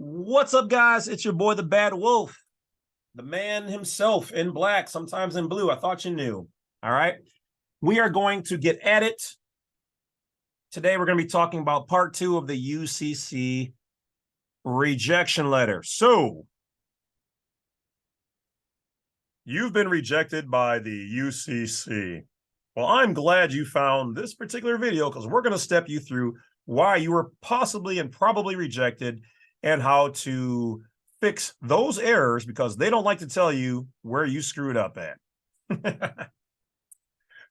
What's up, guys? It's your boy, the Badwolf, the man himself in black, sometimes in blue. I thought you knew. All right. We are going to get at it. Today, we're going to be talking about part 2 of the UCC rejection letter. So, you've been rejected by the UCC. Well, I'm glad you found this particular video because we're going to step you through why you were possibly and probably rejected and how to fix those errors because they don't like to tell you where you screwed up at.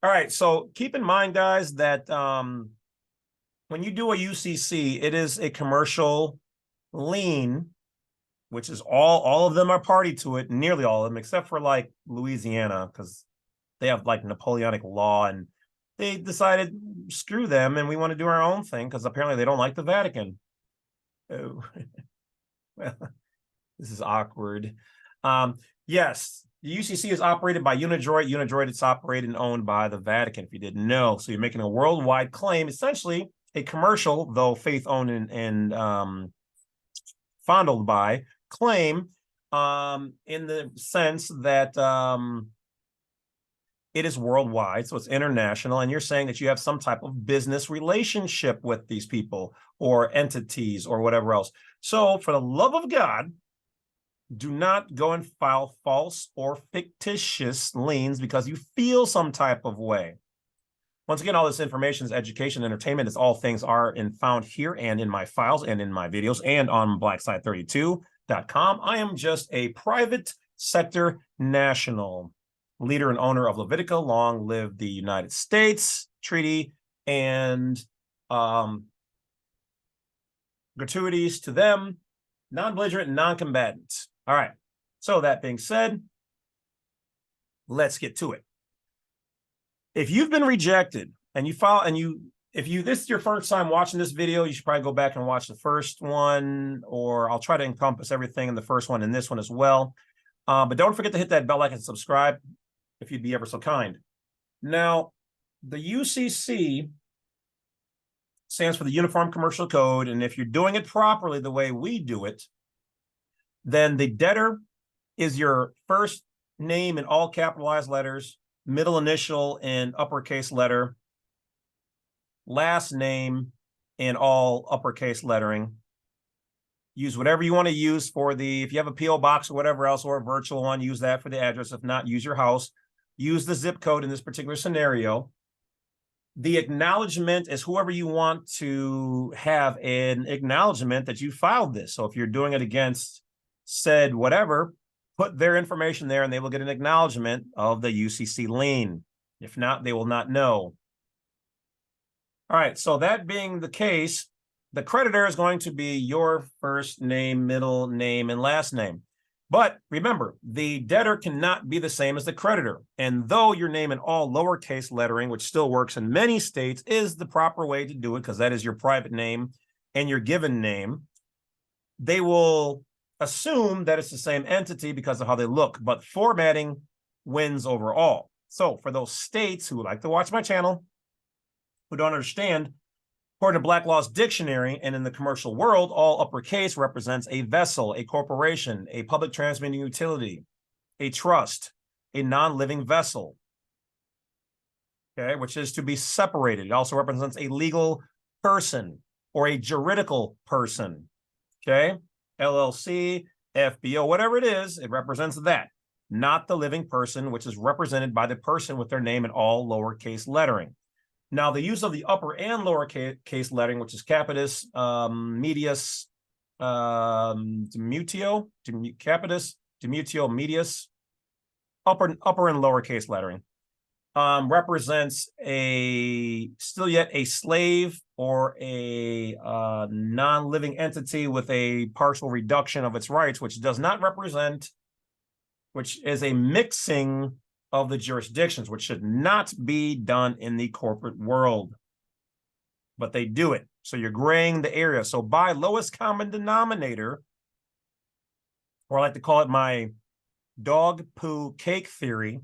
All right, so keep in mind, guys, that when you do a UCC, it is a commercial lien, which is all of them are party to it, nearly all of them, except for like Louisiana, because they have like Napoleonic law and they decided, screw them, and we want to do our own thing because apparently they don't like the Vatican. Oh, well, this is awkward. Yes, the UCC is operated by Unidroid. Unidroid, it's operated and owned by the Vatican, if you didn't know. So you're making a worldwide claim, essentially a commercial, though faith-owned and fondled by, claim in the sense that it is worldwide, so it's international, and you're saying that you have some type of business relationship with these people or entities or whatever else. So for the love of God, do not go and file false or fictitious liens because you feel some type of way. Once again, all this information is education, entertainment. It's all things are found here and in my files and in my videos and on blackside32.com. I am just a private sector national. Leader and owner of Levitica, long live the United States treaty, and gratuities to them, non-belligerent and non-combatant. All right, so that being said, let's get to it. If you've been rejected and you file and if this is your first time watching this video, you should probably go back and watch the first one, or I'll try to encompass everything in the first one and this one as well. But don't forget to hit that bell icon and subscribe if you'd be ever so kind. Now, the UCC stands for the Uniform Commercial Code, and if you're doing it properly the way we do it, then the debtor is your first name in all capitalized letters, middle initial in uppercase letter, last name in all uppercase lettering. Use whatever you want to use for if you have a P.O. box or whatever else, or a virtual one, use that for the address. If not, use your house. Use the zip code in this particular scenario. The acknowledgement is whoever you want to have an acknowledgement that you filed this. So if you're doing it against said whatever, put their information there and they will get an acknowledgement of the UCC lien. If not, they will not know. All right, so that being the case, the creditor is going to be your first name, middle name, and last name. But remember, the debtor cannot be the same as the creditor. And though your name in all lowercase lettering, which still works in many states, is the proper way to do it because that is your private name and your given name, they will assume that it's the same entity because of how they look. But formatting wins overall. So for those states who like to watch my channel, who don't understand, according to Black Law's dictionary and in the commercial world, all uppercase represents a vessel, a corporation, a public transmitting utility, a trust, a non-living vessel, okay, which is to be separated. It also represents a legal person or a juridical person, okay, LLC, FBO, whatever it is, it represents that, not the living person, which is represented by the person with their name in all lowercase lettering. Now, the use of the upper and lower case lettering, which is capitis, medius, demutio, capitis, demutio, medius, upper and lower case lettering, represents still yet a slave or a non-living entity with a partial reduction of its rights, which does not represent, which is a mixing of the jurisdictions, which should not be done in the corporate world, but they do it. So you're graying the area. So by lowest common denominator, or I like to call it my dog poo cake theory,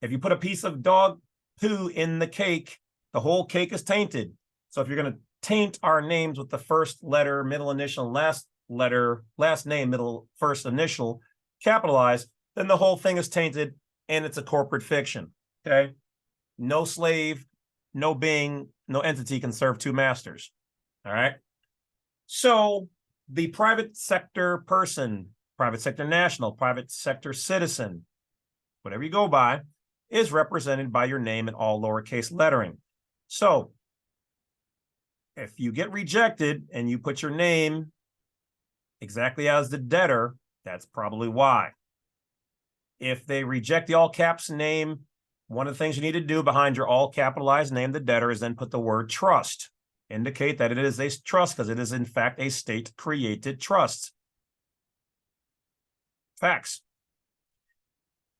if you put a piece of dog poo in the cake, the whole cake is tainted. So if you're going to taint our names with the first letter, middle initial, and last letter, last name, middle, first initial capitalized, then the whole thing is tainted and it's a corporate fiction. Okay. No slave, no being, no entity can serve two masters. All right. So the private sector person, private sector national, private sector citizen, whatever you go by, is represented by your name in all lowercase lettering. So if you get rejected and you put your name exactly as the debtor, that's probably why. If they reject the all caps name, one of the things you need to do behind your all capitalized name, the debtor, is then put the word trust. Indicate that it is a trust because it is in fact a state created trust. Facts.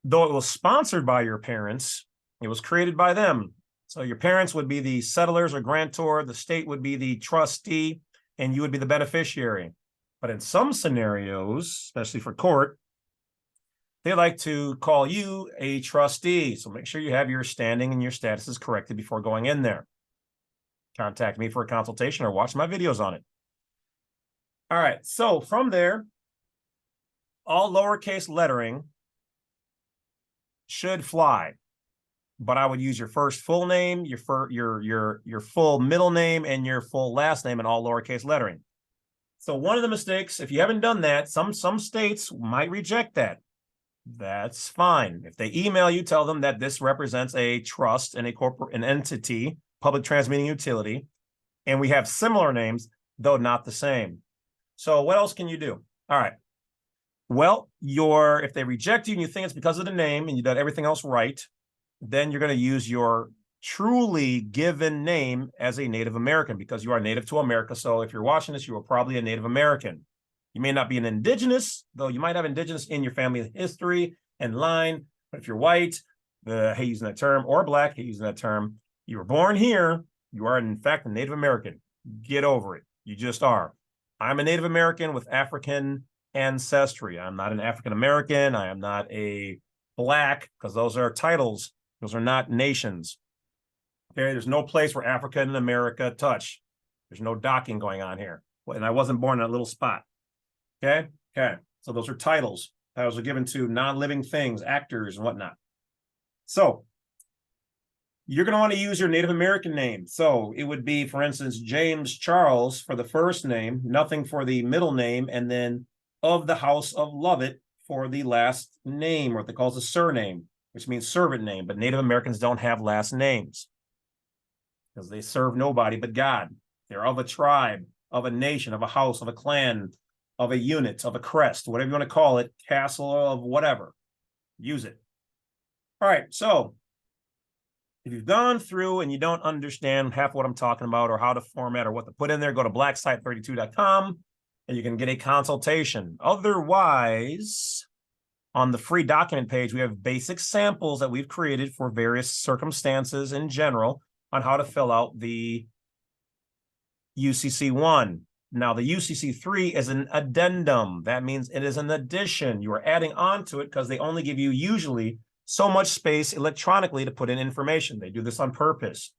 Though it was sponsored by your parents, it was created by them. So your parents would be the settlers or grantor, the state would be the trustee, and you would be the beneficiary. But in some scenarios, especially for court, they like to call you a trustee. So make sure you have your standing and your statuses corrected before going in there. Contact me for a consultation or watch my videos on it. All right, so from there, all lowercase lettering should fly. But I would use your first full name, your full middle name, and your full last name in all lowercase lettering. So one of the mistakes, if you haven't done that, some states might reject that. That's fine. If they email you, tell them that this represents a trust and an entity, public transmitting utility, and we have similar names, though not the same. So what else can you do? All right. Well, if they reject you and you think it's because of the name and you did everything else right, then you're going to use your truly given name as a Native American because you are native to America. So if you're watching this, you are probably a Native American. You may not be an indigenous, though you might have indigenous in your family history and line. But if you're white, hate using that term, or black, hate using that term, you were born here, you are in fact a Native American. Get over it. You just are. I'm a Native American with African ancestry. I'm not an African American. I am not a black, because those are titles. Those are not nations. Okay, there's no place where Africa and America touch. There's no docking going on here. And I wasn't born in a little spot. Okay. So those are titles. Titles are given to non-living things, actors and whatnot. So you're going to want to use your Native American name. So it would be, for instance, James Charles for the first name, nothing for the middle name, and then of the House of Lovett for the last name, or what they call a surname, which means servant name. But Native Americans don't have last names because they serve nobody but God. They're of a tribe, of a nation, of a house, of a clan, of a unit, of a crest, whatever you want to call it, castle of whatever. Use it. All right, so if you've gone through and you don't understand half what I'm talking about or how to format or what to put in there, go to blacksite32.com and you can get a consultation. Otherwise, on the free document page, we have basic samples that we've created for various circumstances in general on how to fill out the UCC1. Now, the UCC3 is an addendum. That means it is an addition. You are adding on to it because they only give you usually so much space electronically to put in information. They do this on purpose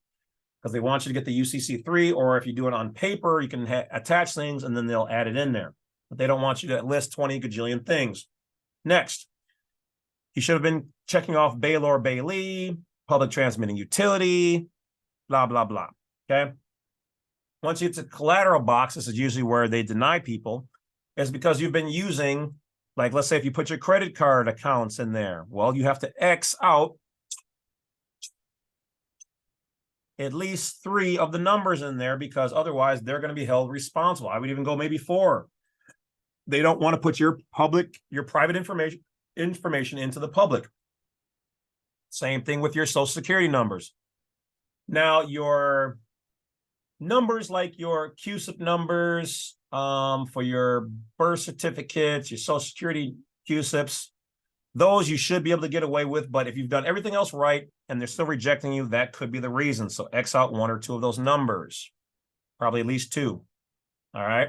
because they want you to get the UCC3, or if you do it on paper, you can attach things and then they'll add it in there. But they don't want you to list 20 gajillion things. Next, you should have been checking off Baylor Bailey, public transmitting utility, blah, blah, blah. Okay. Once you get to collateral box, this is usually where they deny people, is because you've been using, like, let's say if you put your credit card accounts in there, well, you have to X out at least 3 of the numbers in there because otherwise they're going to be held responsible. I would even go maybe 4. They don't want to put your private information into the public. Same thing with your social security numbers. Now, your numbers like your CUSIP numbers for your birth certificates, your social security CUSIPs, those you should be able to get away with. But if you've done everything else right and they're still rejecting you, that could be the reason. So X out 1 or 2 of those numbers, probably at least 2. All right.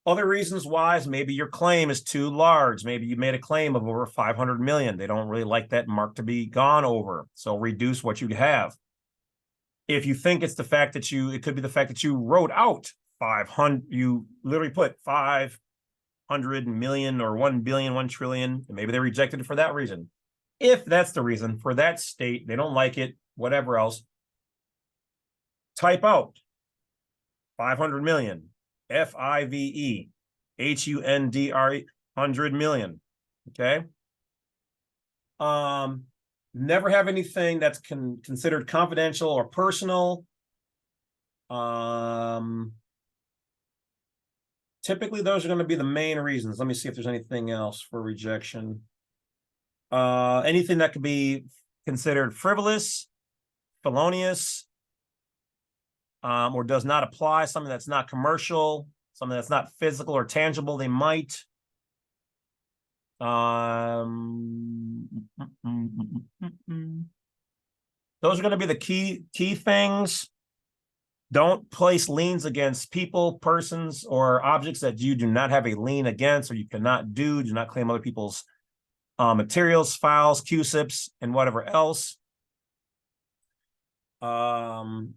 Other reasons why is maybe your claim is too large. Maybe you made a claim of over 500 million. They don't really like that mark to be gone over. So reduce what you have. If you think it's the fact that it could be the fact that you wrote out 500, you literally put 5 100 million or 1 billion, 1 trillion, and maybe they rejected it for that reason. If that's the reason for that state, they don't like it, whatever else, type out 500 million, FIVE, HUNDRE, 100 million. Okay. Never have anything that's considered confidential or personal. Typically those are going to be the main reasons. Let me see if there's anything else for rejection. Anything that could be considered frivolous, felonious, or does not apply, something that's not commercial, something that's not physical or tangible, they might. Those are going to be the key things. Don't place liens against people, persons, or objects that you do not have a lien against, or you cannot do. Do not claim other people's materials, files, QSIPs, and whatever else. Do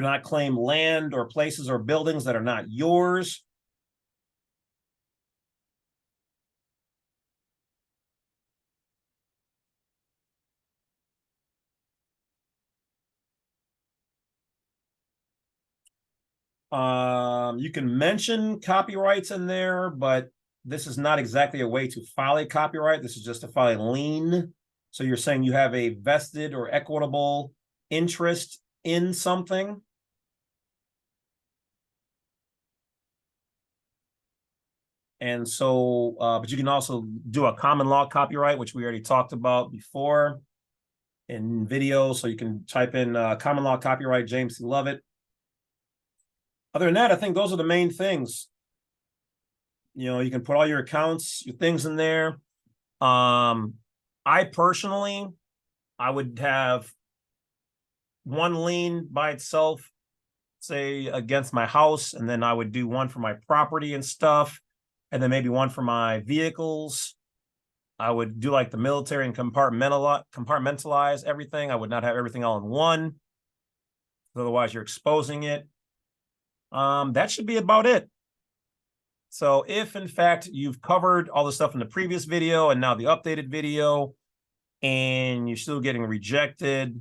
not claim land or places or buildings that are not yours. You can mention copyrights in there, but this is not exactly a way to file a copyright. This is just to file a lien. So you're saying you have a vested or equitable interest in something. And so, but you can also do a common law copyright, which we already talked about before in video. So you can type in common law copyright, James C. Lovett. Other than that, I think those are the main things. You know, you can put all your accounts, your things in there. I personally, I would have one lien by itself, say against my house, and then I would do one for my property and stuff, and then maybe one for my vehicles. I would do like the military and compartmentalize everything. I would not have everything all in one. Otherwise, you're exposing it. That should be about it. So if in fact you've covered all the stuff in the previous video and now the updated video and you're still getting rejected,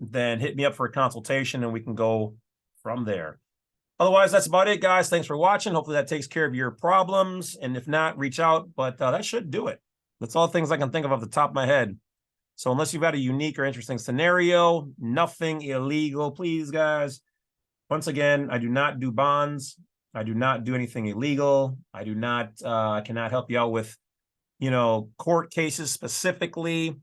then hit me up for a consultation and we can go from there. Otherwise, that's about it, guys. Thanks for watching. Hopefully that takes care of your problems. And if not, reach out, but that should do it. That's all things I can think of off the top of my head. So unless you've got a unique or interesting scenario, nothing illegal, please, guys. Once again, I do not do bonds. I do not do anything illegal. I do not, I cannot help you out with, you know, court cases specifically.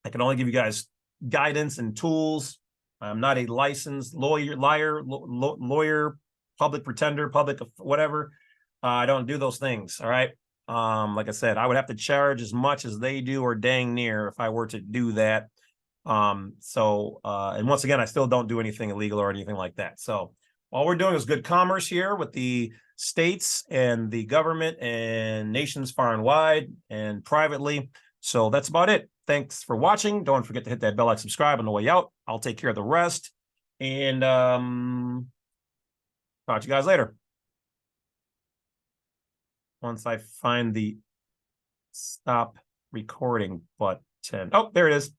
I can only give you guys guidance and tools. I'm not a licensed lawyer, public pretender, public whatever. I don't do those things. All right. Like I said, I would have to charge as much as they do or dang near if I were to do that. And once again, I still don't do anything illegal or anything like that. So all we're doing is good commerce here with the states and the government and nations far and wide and privately. So that's about it. Thanks for watching. Don't forget to hit that bell, like, subscribe on the way out. I'll take care of the rest. And talk to you guys later. Once I find the stop recording button. Oh, there it is.